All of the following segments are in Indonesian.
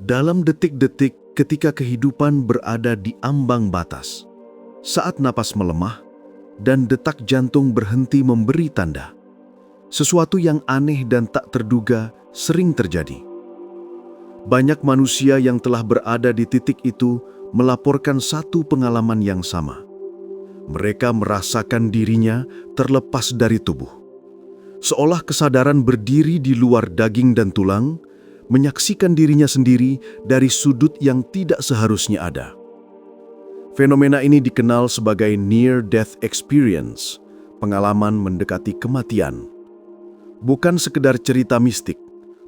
Dalam detik-detik ketika kehidupan berada di ambang batas, saat napas melemah dan detak jantung berhenti memberi tanda, sesuatu yang aneh dan tak terduga sering terjadi. Banyak manusia yang telah berada di titik itu melaporkan satu pengalaman yang sama. Mereka merasakan dirinya terlepas dari tubuh. Seolah kesadaran berdiri di luar daging dan tulang, menyaksikan dirinya sendiri dari sudut yang tidak seharusnya ada. Fenomena ini dikenal sebagai near-death experience, pengalaman mendekati kematian. Bukan sekedar cerita mistik,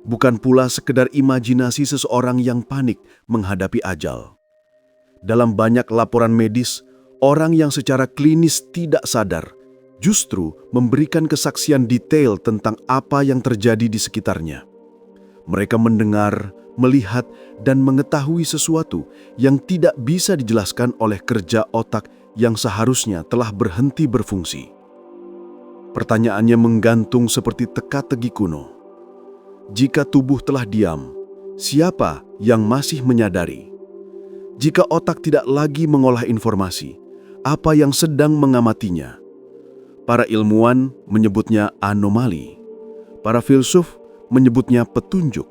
bukan pula sekedar imajinasi seseorang yang panik menghadapi ajal. Dalam banyak laporan medis, orang yang secara klinis tidak sadar justru memberikan kesaksian detail tentang apa yang terjadi di sekitarnya. Mereka mendengar, melihat, dan mengetahui sesuatu yang tidak bisa dijelaskan oleh kerja otak yang seharusnya telah berhenti berfungsi. Pertanyaannya menggantung seperti teka-teki kuno. Jika tubuh telah diam, siapa yang masih menyadari? Jika otak tidak lagi mengolah informasi, apa yang sedang mengamatinya? Para ilmuwan menyebutnya anomali. Para filsuf menyebutnya petunjuk.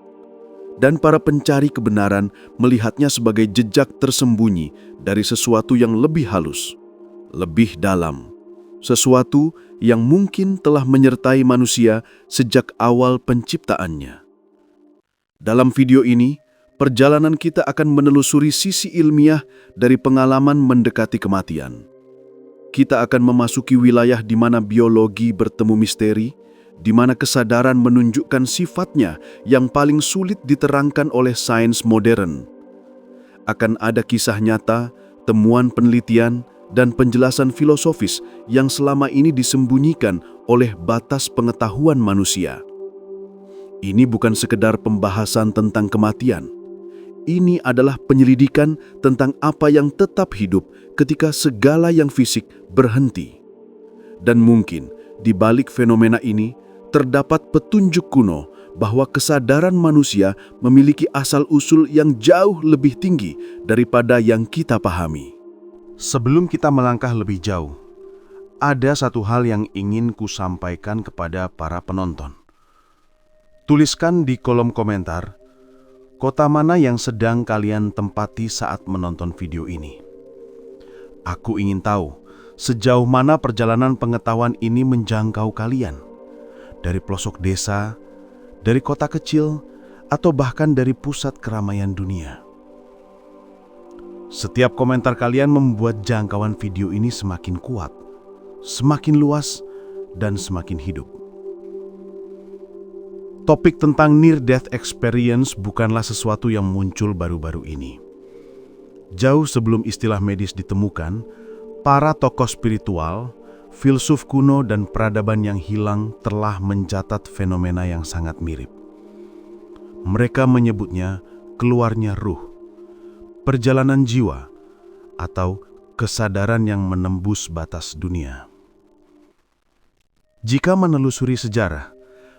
Dan para pencari kebenaran melihatnya sebagai jejak tersembunyi dari sesuatu yang lebih halus, lebih dalam. Sesuatu yang mungkin telah menyertai manusia sejak awal penciptaannya. Dalam video ini, perjalanan kita akan menelusuri sisi ilmiah dari pengalaman mendekati kematian. Kita akan memasuki wilayah di mana biologi bertemu misteri, di mana kesadaran menunjukkan sifatnya yang paling sulit diterangkan oleh sains modern. Akan ada kisah nyata, temuan penelitian, dan penjelasan filosofis yang selama ini disembunyikan oleh batas pengetahuan manusia. Ini bukan sekedar pembahasan tentang kematian. Ini adalah penyelidikan tentang apa yang tetap hidup ketika segala yang fisik berhenti. Dan mungkin di balik fenomena ini terdapat petunjuk kuno bahwa kesadaran manusia memiliki asal-usul yang jauh lebih tinggi daripada yang kita pahami. Sebelum kita melangkah lebih jauh, ada satu hal yang ingin kusampaikan kepada para penonton. Tuliskan di kolom komentar, kota mana yang sedang kalian tempati saat menonton video ini. Aku ingin tahu sejauh mana perjalanan pengetahuan ini menjangkau kalian. Dari pelosok desa, dari kota kecil, atau bahkan dari pusat keramaian dunia. Setiap komentar kalian membuat jangkauan video ini semakin kuat, semakin luas, dan semakin hidup. Topik tentang near-death experience bukanlah sesuatu yang muncul baru-baru ini. Jauh sebelum istilah medis ditemukan, para tokoh spiritual, filsuf kuno dan peradaban yang hilang telah mencatat fenomena yang sangat mirip. Mereka menyebutnya keluarnya ruh, perjalanan jiwa, atau kesadaran yang menembus batas dunia. Jika menelusuri sejarah,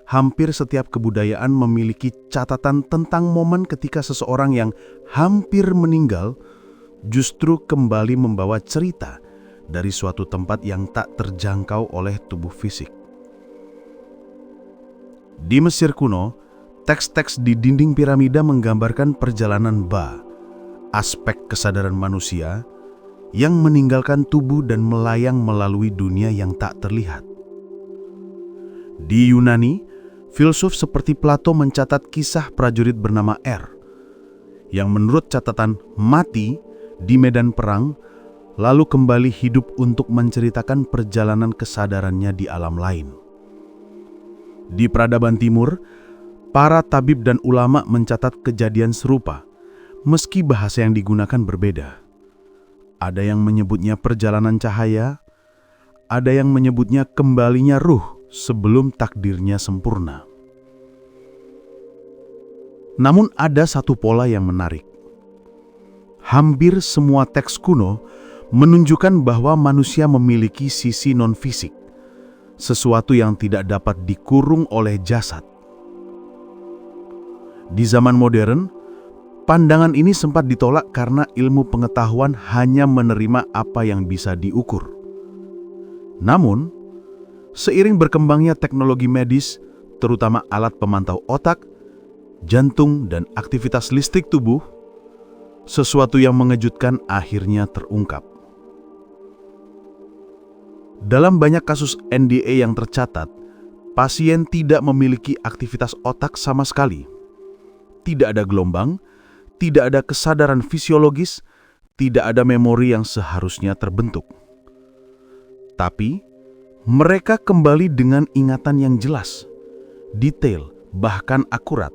hampir setiap kebudayaan memiliki catatan tentang momen ketika seseorang yang hampir meninggal justru kembali membawa cerita dari suatu tempat yang tak terjangkau oleh tubuh fisik. Di Mesir kuno, teks-teks di dinding piramida menggambarkan perjalanan Ba, aspek kesadaran manusia yang meninggalkan tubuh dan melayang melalui dunia yang tak terlihat. Di Yunani, filsuf seperti Plato mencatat kisah prajurit bernama Er, yang menurut catatan mati di medan perang, lalu kembali hidup untuk menceritakan perjalanan kesadarannya di alam lain. Di peradaban timur, para tabib dan ulama mencatat kejadian serupa, meski bahasa yang digunakan berbeda. Ada yang menyebutnya perjalanan cahaya, ada yang menyebutnya kembalinya ruh sebelum takdirnya sempurna. Namun ada satu pola yang menarik. Hampir semua teks kuno menunjukkan bahwa manusia memiliki sisi non-fisik, sesuatu yang tidak dapat dikurung oleh jasad. Di zaman modern, Pandangan ini sempat ditolak karena ilmu pengetahuan hanya menerima apa yang bisa diukur. Namun, seiring berkembangnya teknologi medis, terutama alat pemantau otak, jantung, dan aktivitas listrik tubuh, sesuatu yang mengejutkan akhirnya terungkap. Dalam banyak kasus NDA yang tercatat, pasien tidak memiliki aktivitas otak sama sekali. Tidak ada gelombang, tidak ada kesadaran fisiologis, tidak ada memori yang seharusnya terbentuk. Tapi, mereka kembali dengan ingatan yang jelas, detail, bahkan akurat.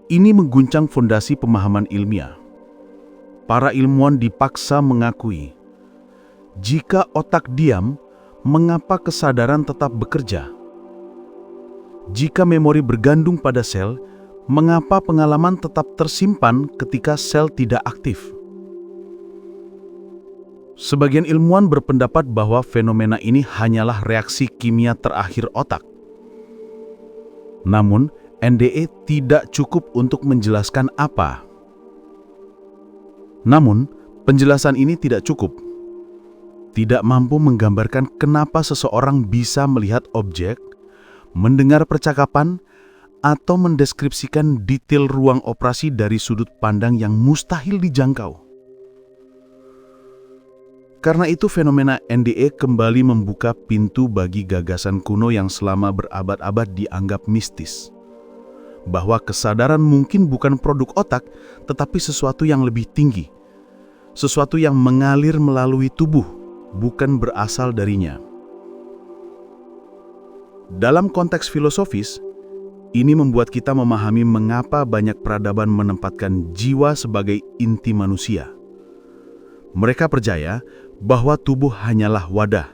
Ini mengguncang fondasi pemahaman ilmiah. Para ilmuwan dipaksa mengakui, jika otak diam, mengapa kesadaran tetap bekerja? Jika memori bergantung pada sel, mengapa pengalaman tetap tersimpan ketika sel tidak aktif? Sebagian ilmuwan berpendapat bahwa fenomena ini hanyalah reaksi kimia terakhir otak. Namun, NDE tidak cukup untuk menjelaskan apa. Namun, penjelasan ini tidak cukup. Tidak mampu menggambarkan kenapa seseorang bisa melihat objek, mendengar percakapan, atau mendeskripsikan detail ruang operasi dari sudut pandang yang mustahil dijangkau. Karena itu fenomena NDE kembali membuka pintu bagi gagasan kuno yang selama berabad-abad dianggap mistis. Bahwa kesadaran mungkin bukan produk otak, tetapi sesuatu yang lebih tinggi. Sesuatu yang mengalir melalui tubuh, bukan berasal darinya. Dalam konteks filosofis, ini membuat kita memahami mengapa banyak peradaban menempatkan jiwa sebagai inti manusia. Mereka percaya bahwa tubuh hanyalah wadah,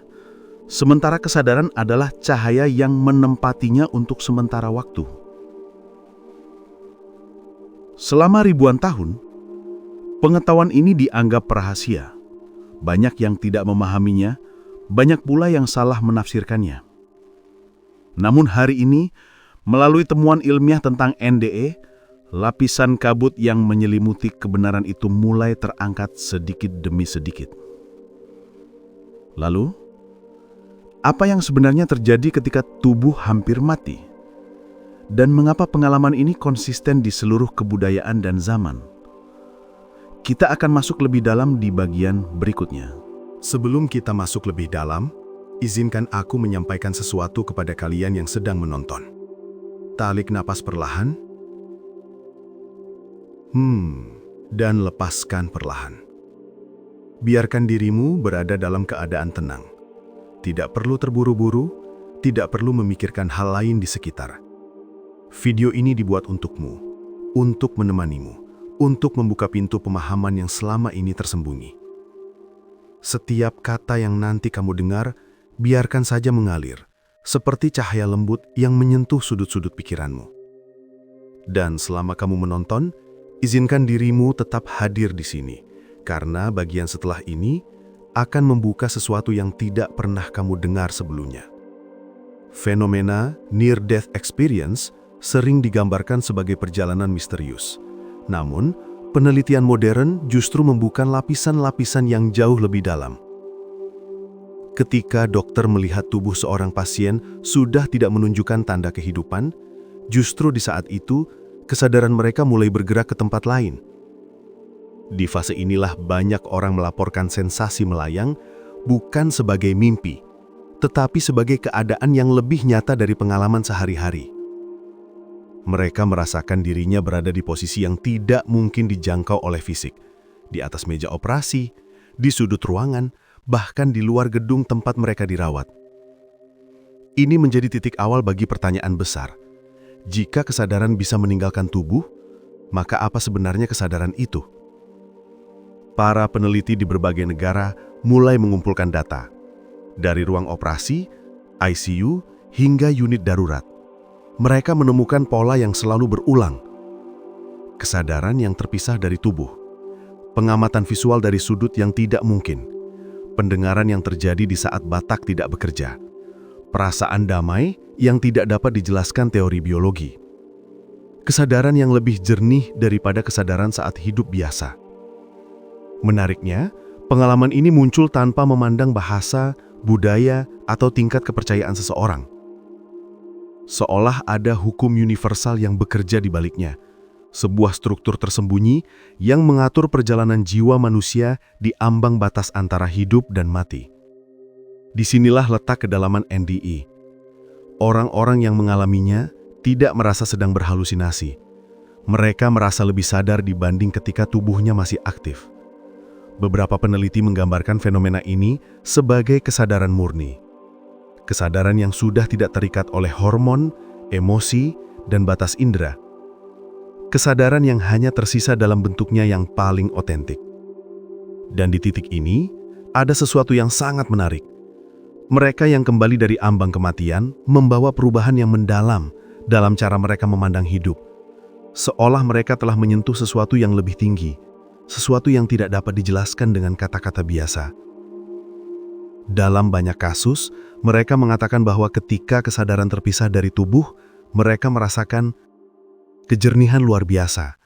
sementara kesadaran adalah cahaya yang menempatinya untuk sementara waktu. Selama ribuan tahun, pengetahuan ini dianggap rahasia. Banyak yang tidak memahaminya, banyak pula yang salah menafsirkannya. Namun hari ini, melalui temuan ilmiah tentang NDE, lapisan kabut yang menyelimuti kebenaran itu mulai terangkat sedikit demi sedikit. Lalu, apa yang sebenarnya terjadi ketika tubuh hampir mati? Dan mengapa pengalaman ini konsisten di seluruh kebudayaan dan zaman? Kita akan masuk lebih dalam di bagian berikutnya. Sebelum kita masuk lebih dalam, izinkan aku menyampaikan sesuatu kepada kalian yang sedang menonton. Tarik napas perlahan, dan lepaskan perlahan. Biarkan dirimu berada dalam keadaan tenang. Tidak perlu terburu-buru, tidak perlu memikirkan hal lain di sekitar. Video ini dibuat untukmu, untuk menemanimu, untuk membuka pintu pemahaman yang selama ini tersembunyi. Setiap kata yang nanti kamu dengar, biarkan saja mengalir, seperti cahaya lembut yang menyentuh sudut-sudut pikiranmu. Dan selama kamu menonton, izinkan dirimu tetap hadir di sini, karena bagian setelah ini akan membuka sesuatu yang tidak pernah kamu dengar sebelumnya. Fenomena near-death experience sering digambarkan sebagai perjalanan misterius. Namun, penelitian modern justru membuka lapisan-lapisan yang jauh lebih dalam. Ketika dokter melihat tubuh seorang pasien sudah tidak menunjukkan tanda kehidupan, justru di saat itu, kesadaran mereka mulai bergerak ke tempat lain. Di fase inilah banyak orang melaporkan sensasi melayang, bukan sebagai mimpi, tetapi sebagai keadaan yang lebih nyata dari pengalaman sehari-hari. Mereka merasakan dirinya berada di posisi yang tidak mungkin dijangkau oleh fisik, di atas meja operasi, di sudut ruangan, bahkan di luar gedung tempat mereka dirawat. Ini menjadi titik awal bagi pertanyaan besar. Jika kesadaran bisa meninggalkan tubuh, maka apa sebenarnya kesadaran itu? Para peneliti di berbagai negara mulai mengumpulkan data. Dari ruang operasi, ICU, hingga unit darurat. Mereka menemukan pola yang selalu berulang. Kesadaran yang terpisah dari tubuh. Pengamatan visual dari sudut yang tidak mungkin. Pendengaran yang terjadi di saat batak tidak bekerja. Perasaan damai yang tidak dapat dijelaskan teori biologi. Kesadaran yang lebih jernih daripada kesadaran saat hidup biasa. Menariknya, pengalaman ini muncul tanpa memandang bahasa, budaya, atau tingkat kepercayaan seseorang. Seolah ada hukum universal yang bekerja di baliknya, sebuah struktur tersembunyi yang mengatur perjalanan jiwa manusia di ambang batas antara hidup dan mati. Disinilah letak kedalaman NDE. Orang-orang yang mengalaminya tidak merasa sedang berhalusinasi. Mereka merasa lebih sadar dibanding ketika tubuhnya masih aktif. Beberapa peneliti menggambarkan fenomena ini sebagai kesadaran murni. Kesadaran yang sudah tidak terikat oleh hormon, emosi, dan batas indera. Kesadaran yang hanya tersisa dalam bentuknya yang paling otentik. Dan di titik ini, ada sesuatu yang sangat menarik. Mereka yang kembali dari ambang kematian membawa perubahan yang mendalam dalam cara mereka memandang hidup. Seolah mereka telah menyentuh sesuatu yang lebih tinggi, sesuatu yang tidak dapat dijelaskan dengan kata-kata biasa. Dalam banyak kasus, mereka mengatakan bahwa ketika kesadaran terpisah dari tubuh, mereka merasakan kejernihan luar biasa,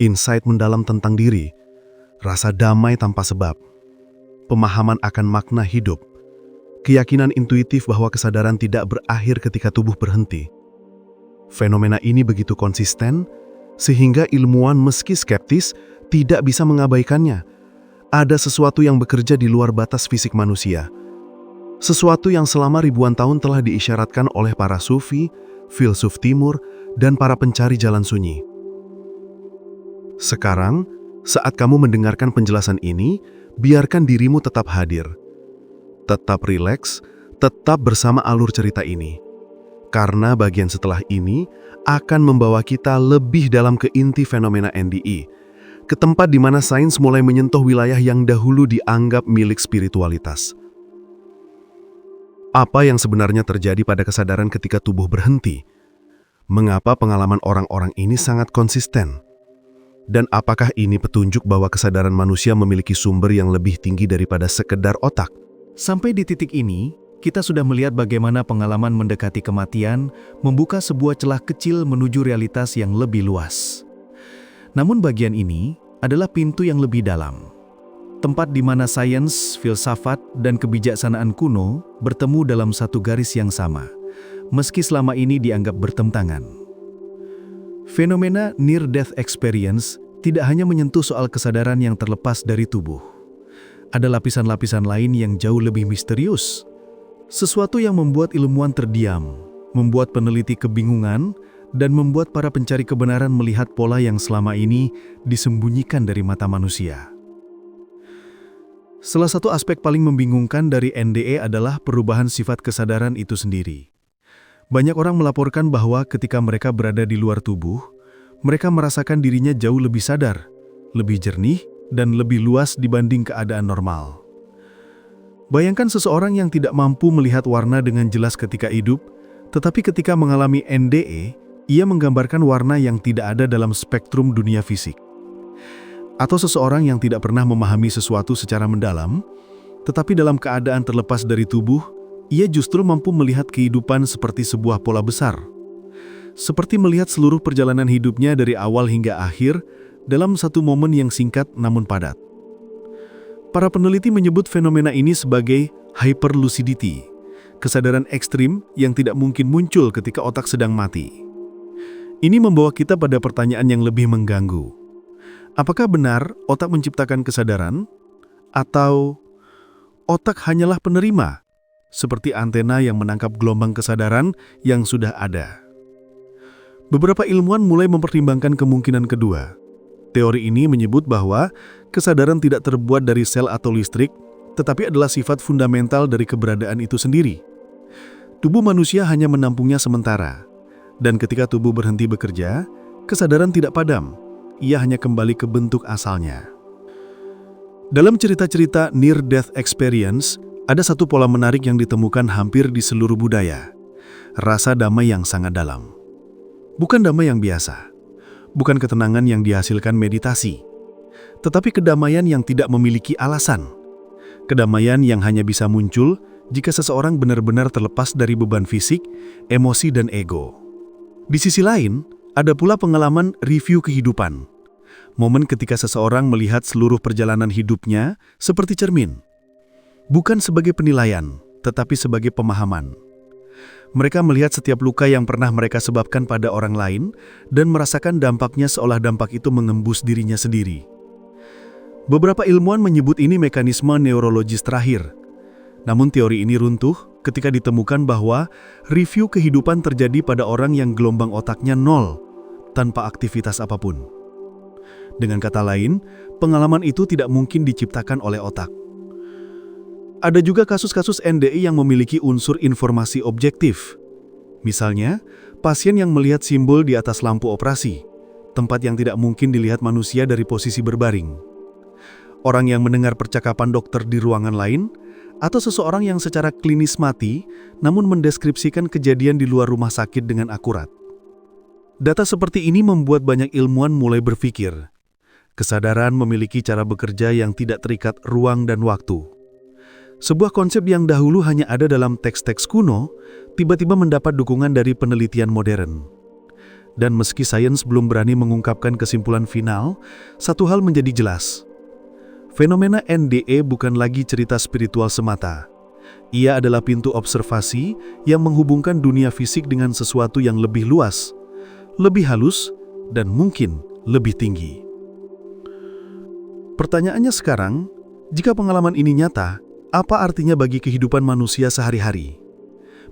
insight mendalam tentang diri, rasa damai tanpa sebab, pemahaman akan makna hidup, keyakinan intuitif bahwa kesadaran tidak berakhir ketika tubuh berhenti. Fenomena ini begitu konsisten, sehingga ilmuwan meski skeptis tidak bisa mengabaikannya. Ada sesuatu yang bekerja di luar batas fisik manusia. Sesuatu yang selama ribuan tahun telah diisyaratkan oleh para sufi, filsuf timur, dan para pencari jalan sunyi. Sekarang, saat kamu mendengarkan penjelasan ini, biarkan dirimu tetap hadir. Tetap rileks, tetap bersama alur cerita ini. Karena bagian setelah ini akan membawa kita lebih dalam ke inti fenomena NDE, ke tempat di mana sains mulai menyentuh wilayah yang dahulu dianggap milik spiritualitas. Apa yang sebenarnya terjadi pada kesadaran ketika tubuh berhenti? Mengapa pengalaman orang-orang ini sangat konsisten? Dan apakah ini petunjuk bahwa kesadaran manusia memiliki sumber yang lebih tinggi daripada sekedar otak? Sampai di titik ini, kita sudah melihat bagaimana pengalaman mendekati kematian membuka sebuah celah kecil menuju realitas yang lebih luas. Namun bagian ini adalah pintu yang lebih dalam. Tempat di mana sains, filsafat, dan kebijaksanaan kuno bertemu dalam satu garis yang sama, meski selama ini dianggap bertentangan. Fenomena near-death experience tidak hanya menyentuh soal kesadaran yang terlepas dari tubuh. Ada lapisan-lapisan lain yang jauh lebih misterius. Sesuatu yang membuat ilmuwan terdiam, membuat peneliti kebingungan, dan membuat para pencari kebenaran melihat pola yang selama ini disembunyikan dari mata manusia. Salah satu aspek paling membingungkan dari NDE adalah perubahan sifat kesadaran itu sendiri. Banyak orang melaporkan bahwa ketika mereka berada di luar tubuh, mereka merasakan dirinya jauh lebih sadar, lebih jernih, dan lebih luas dibanding keadaan normal. Bayangkan seseorang yang tidak mampu melihat warna dengan jelas ketika hidup, tetapi ketika mengalami NDE, ia menggambarkan warna yang tidak ada dalam spektrum dunia fisik. Atau seseorang yang tidak pernah memahami sesuatu secara mendalam, tetapi dalam keadaan terlepas dari tubuh, ia justru mampu melihat kehidupan seperti sebuah pola besar. Seperti melihat seluruh perjalanan hidupnya dari awal hingga akhir dalam satu momen yang singkat namun padat. Para peneliti menyebut fenomena ini sebagai hyperlucidity, kesadaran ekstrim yang tidak mungkin muncul ketika otak sedang mati. Ini membawa kita pada pertanyaan yang lebih mengganggu. Apakah benar otak menciptakan kesadaran? Atau otak hanyalah penerima, seperti antena yang menangkap gelombang kesadaran yang sudah ada? Beberapa ilmuwan mulai mempertimbangkan kemungkinan kedua. Teori ini menyebut bahwa kesadaran tidak terbuat dari sel atau listrik, tetapi adalah sifat fundamental dari keberadaan itu sendiri. Tubuh manusia hanya menampungnya sementara. Dan ketika tubuh berhenti bekerja, kesadaran tidak padam. Ia hanya kembali ke bentuk asalnya. Dalam cerita-cerita near-death experience, ada satu pola menarik yang ditemukan hampir di seluruh budaya. Rasa damai yang sangat dalam. Bukan damai yang biasa. Bukan ketenangan yang dihasilkan meditasi. Tetapi kedamaian yang tidak memiliki alasan. Kedamaian yang hanya bisa muncul jika seseorang benar-benar terlepas dari beban fisik, emosi, dan ego. Di sisi lain, Ada pula pengalaman review kehidupan. Momen ketika seseorang melihat seluruh perjalanan hidupnya seperti cermin. Bukan sebagai penilaian, tetapi sebagai pemahaman. Mereka melihat setiap luka yang pernah mereka sebabkan pada orang lain dan merasakan dampaknya seolah dampak itu mengembus dirinya sendiri. Beberapa ilmuwan menyebut ini mekanisme neurologis terakhir. Namun teori ini runtuh ketika ditemukan bahwa review kehidupan terjadi pada orang yang gelombang otaknya nol, tanpa aktivitas apapun. Dengan kata lain, pengalaman itu tidak mungkin diciptakan oleh otak. Ada juga kasus-kasus NDI yang memiliki unsur informasi objektif. Misalnya, pasien yang melihat simbol di atas lampu operasi, tempat yang tidak mungkin dilihat manusia dari posisi berbaring. Orang yang mendengar percakapan dokter di ruangan lain, atau seseorang yang secara klinis mati, namun mendeskripsikan kejadian di luar rumah sakit dengan akurat. Data seperti ini membuat banyak ilmuwan mulai berpikir, kesadaran memiliki cara bekerja yang tidak terikat ruang dan waktu. Sebuah konsep yang dahulu hanya ada dalam teks-teks kuno, tiba-tiba mendapat dukungan dari penelitian modern. Dan meski sains belum berani mengungkapkan kesimpulan final, satu hal menjadi jelas. Fenomena NDE bukan lagi cerita spiritual semata. Ia adalah pintu observasi yang menghubungkan dunia fisik dengan sesuatu yang lebih luas, lebih halus, dan mungkin lebih tinggi. Pertanyaannya sekarang, jika pengalaman ini nyata, apa artinya bagi kehidupan manusia sehari-hari?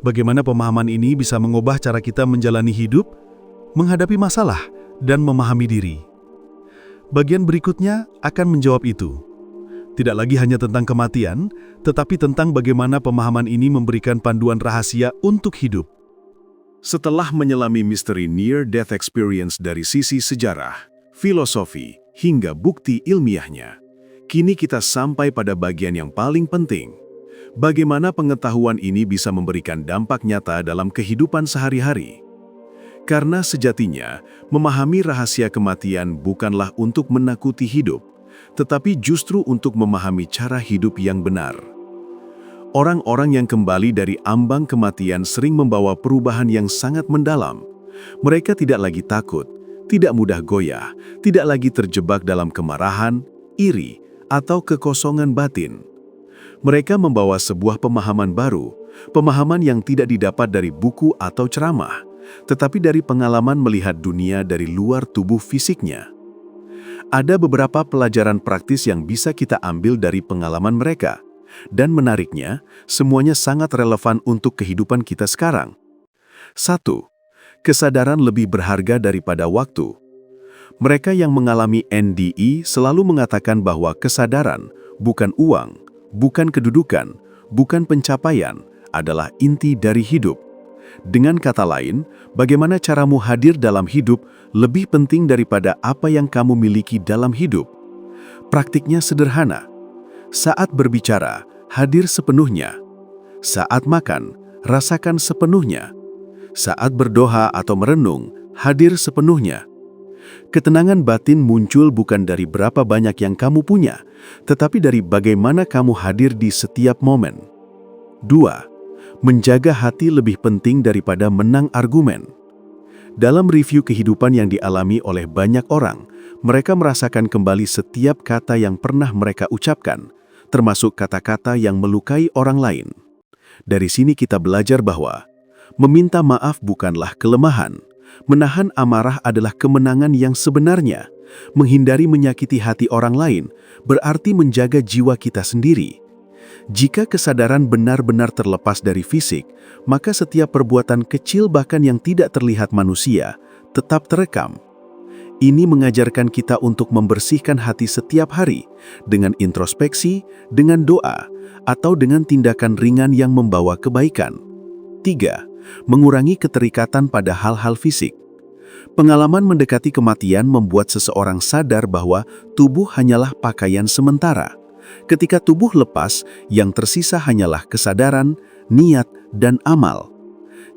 Bagaimana pemahaman ini bisa mengubah cara kita menjalani hidup, menghadapi masalah, dan memahami diri? Bagian berikutnya akan menjawab itu. Tidak lagi hanya tentang kematian, tetapi tentang bagaimana pemahaman ini memberikan panduan rahasia untuk hidup. Setelah menyelami misteri near-death experience dari sisi sejarah, filosofi, hingga bukti ilmiahnya, kini kita sampai pada bagian yang paling penting. Bagaimana pengetahuan ini bisa memberikan dampak nyata dalam kehidupan sehari-hari? Karena sejatinya, memahami rahasia kematian bukanlah untuk menakuti hidup, tetapi justru untuk memahami cara hidup yang benar. Orang-orang yang kembali dari ambang kematian sering membawa perubahan yang sangat mendalam. Mereka tidak lagi takut, tidak mudah goyah, tidak lagi terjebak dalam kemarahan, iri, atau kekosongan batin. Mereka membawa sebuah pemahaman baru, pemahaman yang tidak didapat dari buku atau ceramah, tetapi dari pengalaman melihat dunia dari luar tubuh fisiknya. Ada beberapa pelajaran praktis yang bisa kita ambil dari pengalaman mereka, dan menariknya, semuanya sangat relevan untuk kehidupan kita sekarang. 1. Kesadaran lebih berharga daripada waktu. Mereka yang mengalami NDE selalu mengatakan bahwa kesadaran, bukan uang, bukan kedudukan, bukan pencapaian, adalah inti dari hidup. Dengan kata lain, bagaimana caramu hadir dalam hidup lebih penting daripada apa yang kamu miliki dalam hidup. Praktiknya sederhana. Saat berbicara, hadir sepenuhnya. Saat makan, rasakan sepenuhnya. Saat berdoa atau merenung, hadir sepenuhnya. Ketenangan batin muncul bukan dari berapa banyak yang kamu punya, tetapi dari bagaimana kamu hadir di setiap momen. 2. Menjaga hati lebih penting daripada menang argumen. Dalam review kehidupan yang dialami oleh banyak orang, mereka merasakan kembali setiap kata yang pernah mereka ucapkan, termasuk kata-kata yang melukai orang lain. Dari sini kita belajar bahwa meminta maaf bukanlah kelemahan, menahan amarah adalah kemenangan yang sebenarnya. Menghindari menyakiti hati orang lain berarti menjaga jiwa kita sendiri. Jika kesadaran benar-benar terlepas dari fisik, maka setiap perbuatan kecil bahkan yang tidak terlihat manusia tetap terekam. Ini mengajarkan kita untuk membersihkan hati setiap hari dengan introspeksi, dengan doa, atau dengan tindakan ringan yang membawa kebaikan. 3. Mengurangi keterikatan pada hal-hal fisik. Pengalaman mendekati kematian membuat seseorang sadar bahwa tubuh hanyalah pakaian sementara. Ketika tubuh lepas, yang tersisa hanyalah kesadaran, niat, dan amal.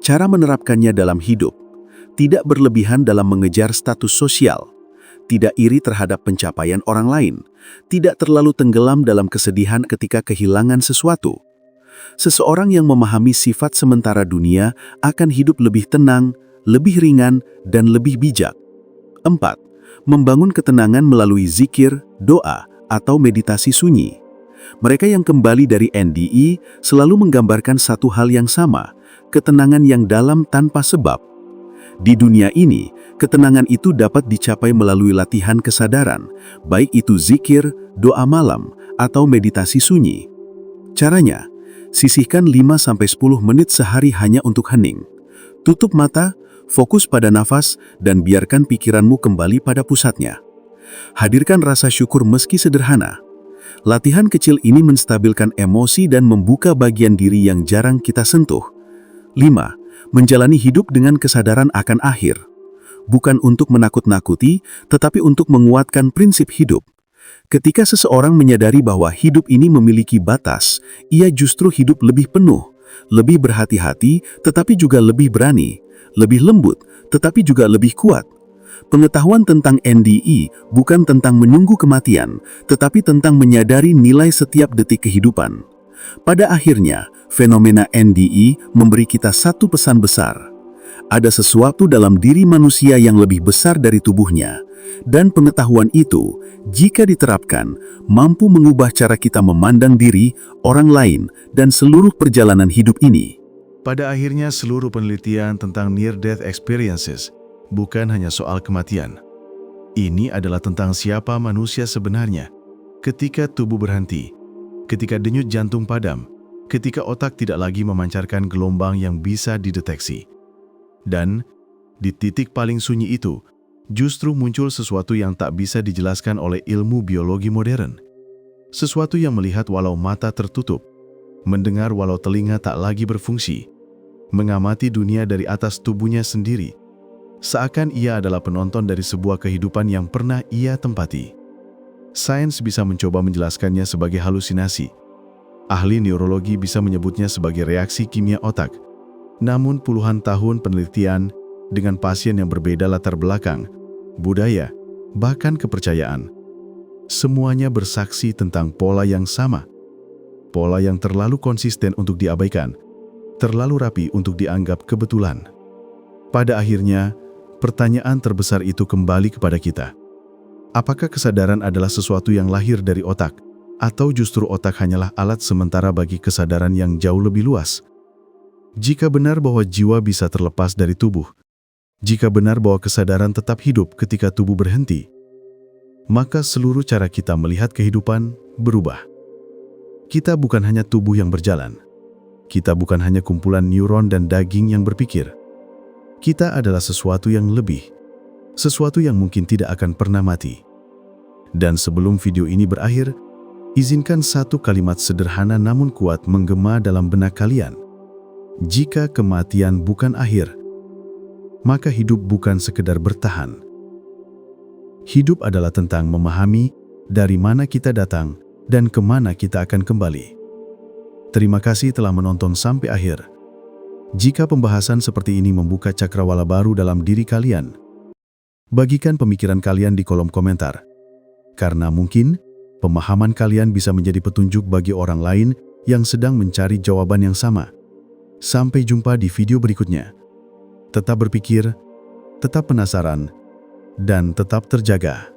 Cara menerapkannya dalam hidup, tidak berlebihan dalam mengejar status sosial, tidak iri terhadap pencapaian orang lain, tidak terlalu tenggelam dalam kesedihan ketika kehilangan sesuatu. Seseorang yang memahami sifat sementara dunia akan hidup lebih tenang, lebih ringan, dan lebih bijak. 4. Membangun ketenangan melalui zikir, doa, atau meditasi sunyi. Mereka yang kembali dari NDE selalu menggambarkan satu hal yang sama, ketenangan yang dalam tanpa sebab. Di dunia ini, ketenangan itu dapat dicapai melalui latihan kesadaran, baik itu zikir, doa malam, atau meditasi sunyi. Caranya, sisihkan 5-10 menit sehari hanya untuk hening. Tutup mata, fokus pada nafas, dan biarkan pikiranmu kembali pada pusatnya. Hadirkan rasa syukur meski sederhana. Latihan kecil ini menstabilkan emosi dan membuka bagian diri yang jarang kita sentuh. 5. Menjalani hidup dengan kesadaran akan akhir. Bukan untuk menakut-nakuti, tetapi untuk menguatkan prinsip hidup. Ketika seseorang menyadari bahwa hidup ini memiliki batas, ia justru hidup lebih penuh, lebih berhati-hati, tetapi juga lebih berani, lebih lembut, tetapi juga lebih kuat. Pengetahuan tentang NDE bukan tentang menunggu kematian, tetapi tentang menyadari nilai setiap detik kehidupan. Pada akhirnya, fenomena NDE memberi kita satu pesan besar. Ada sesuatu dalam diri manusia yang lebih besar dari tubuhnya, dan pengetahuan itu, jika diterapkan, mampu mengubah cara kita memandang diri, orang lain, dan seluruh perjalanan hidup ini. Pada akhirnya, seluruh penelitian tentang near-death experiences bukan hanya soal kematian. Ini adalah tentang siapa manusia sebenarnya. Ketika tubuh berhenti, ketika denyut jantung padam, ketika otak tidak lagi memancarkan gelombang yang bisa dideteksi. Dan di titik paling sunyi itu, justru muncul sesuatu yang tak bisa dijelaskan oleh ilmu biologi modern. Sesuatu yang melihat walau mata tertutup, mendengar walau telinga tak lagi berfungsi, mengamati dunia dari atas tubuhnya sendiri, seakan ia adalah penonton dari sebuah kehidupan yang pernah ia tempati. Sains bisa mencoba menjelaskannya sebagai halusinasi. Ahli neurologi bisa menyebutnya sebagai reaksi kimia otak. Namun puluhan tahun penelitian dengan pasien yang berbeda latar belakang, budaya, bahkan kepercayaan, semuanya bersaksi tentang pola yang sama. Pola yang terlalu konsisten untuk diabaikan, terlalu rapi untuk dianggap kebetulan. Pada akhirnya, pertanyaan terbesar itu kembali kepada kita. Apakah kesadaran adalah sesuatu yang lahir dari otak, atau justru otak hanyalah alat sementara bagi kesadaran yang jauh lebih luas? Jika benar bahwa jiwa bisa terlepas dari tubuh, jika benar bahwa kesadaran tetap hidup ketika tubuh berhenti, maka seluruh cara kita melihat kehidupan berubah. Kita bukan hanya tubuh yang berjalan. Kita bukan hanya kumpulan neuron dan daging yang berpikir. Kita adalah sesuatu yang lebih, sesuatu yang mungkin tidak akan pernah mati. Dan sebelum video ini berakhir, izinkan satu kalimat sederhana namun kuat menggema dalam benak kalian. Jika kematian bukan akhir, maka hidup bukan sekedar bertahan. Hidup adalah tentang memahami dari mana kita datang dan kemana kita akan kembali. Terima kasih telah menonton sampai akhir. Jika pembahasan seperti ini membuka cakrawala baru dalam diri kalian, bagikan pemikiran kalian di kolom komentar. Karena mungkin pemahaman kalian bisa menjadi petunjuk bagi orang lain yang sedang mencari jawaban yang sama. Sampai jumpa di video berikutnya. Tetap berpikir, tetap penasaran, dan tetap terjaga.